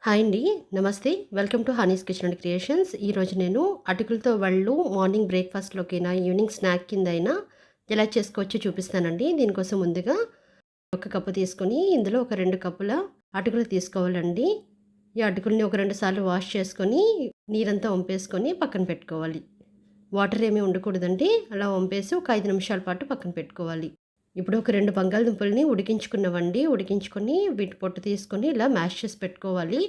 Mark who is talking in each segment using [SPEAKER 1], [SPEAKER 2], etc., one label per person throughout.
[SPEAKER 1] Hi అండి. నమస్తే. Welcome to Honey's kitchen and creations. ఈరోజు నేను అటుకులతో వళ్ళు మార్నింగ్ బ్రేక్‌ఫాస్ట్‌లోకైనా, ఈవినింగ్ స్నాక్ కిందైనా ఎలా చేసుకోవచ్చో చూపిస్తానండి. దీనికోసం ముందుగా ఒక కప్పు తీసుకొని, ఇందులో ఒక 2 కప్పుల అటుకులు తీసుకోవాలండి. ఈ అటుకుల్ని ఒక 2 సార్లు వాష్ చేసుకొని, నీరంతా వంపేసుకొని పక్కన పెట్టుకోవాలి. వాటర్ ఏమీ ఉండకూడదండి. అలా వంపేసి ఒక 5 నిమిషాల పాటు పక్కన పెట్టుకోవాలి. ఇప్పుడు ఒక 2 బంగాళదుంపల్ని ఉడికించుకొని వీటి పొట్టు తీసుకొని ఇలా మ్యాష్ చేసి పెట్టుకోవాలి.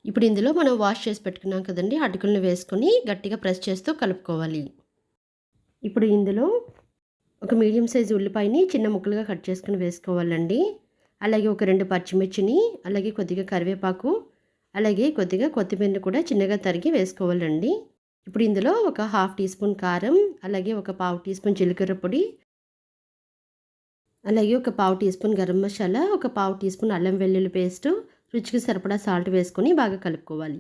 [SPEAKER 1] ఇప్పుడు ఇందులో మనం వాష్ చేసి పెట్టుకున్నాం కదండీ! అటుకులను వేసుకొని గట్టిగా ప్రెస్ చేస్తూ కలుపుకోవాలి. ఇప్పుడు ఇందులో ఒక మీడియం సైజు ఉల్లిపాయని చిన్న ముక్కలుగా కట్ చేసుకొని వేసుకోవాలండి. అలాగే ఒక 2 పచ్చిమిర్చిని, అలాగే కొద్దిగా కరివేపాకు, అలాగే కొద్దిగా కొత్తిమీరని కూడా చిన్నగా తరిగి వేసుకోవాలండి. ఇప్పుడు ఇందులో ఒక హాఫ్ టీ స్పూన్ కారం, అలాగే ఒక పావు టీ స్పూన్ జీలకర్ర పొడి, అలాగే ఒక పావు టీ స్పూన్ గరం మసాలా, ఒక పావు టీ స్పూన్ అల్లం వెల్లుల్లి పేస్టు, రుచికి సరిపడా సాల్ట్ వేసుకొని బాగా కలుపుకోవాలి.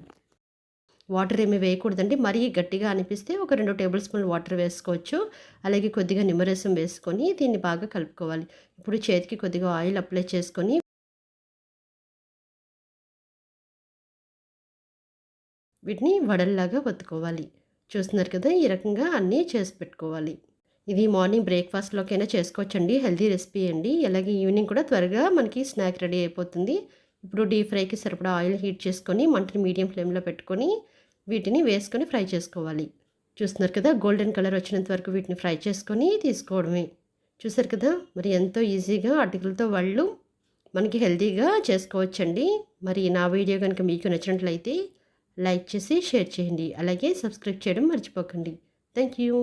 [SPEAKER 1] వాటర్ ఏమీ వేయకూడదండి. మరీ గట్టిగా అనిపిస్తే ఒక 2 టేబుల్ స్పూన్లు వాటర్ వేసుకోవచ్చు. అలాగే కొద్దిగా నిమ్మరసం వేసుకొని దీన్ని బాగా కలుపుకోవాలి. ఇప్పుడు చేతికి కొద్దిగా ఆయిల్ అప్లై చేసుకొని వీటిని వడల్లాగా ఒత్తుకోవాలి. చూస్తున్నారు కదా! ఈ రకంగా అన్నీ చేసి పెట్టుకోవాలి. ఇది మార్నింగ్ బ్రేక్‌ఫాస్ట్‌లోకైనా చేసుకోవచ్చండి. హెల్తీ రెసిపీ అండి. అలాగే ఈవినింగ్ కూడా త్వరగా మనకి స్నాక్ రెడీ అయిపోతుంది. ఇప్పుడు డీప్ ఫ్రైకి సరిపడా ఆయిల్ హీట్ చేసుకొని మంటని మీడియం ఫ్లేమ్‌లో పెట్టుకొని వీటిని వేసుకొని ఫ్రై చేసుకోవాలి. చూస్తున్నారు కదా! గోల్డెన్ కలర్ వచ్చినంత వరకు వీటిని ఫ్రై చేసుకొని తీసుకోవడమే. చూసారు కదా! మరి ఎంతో ఈజీగా అటుకులతో వళ్ళు మనకి హెల్తీగా చేసుకోవచ్చండి. మరి నా వీడియో కనుక మీకు నచ్చినట్లయితే లైక్ చేసి షేర్ చేయండి. అలాగే సబ్స్క్రైబ్ చేయడం మర్చిపోకండి. Thank you.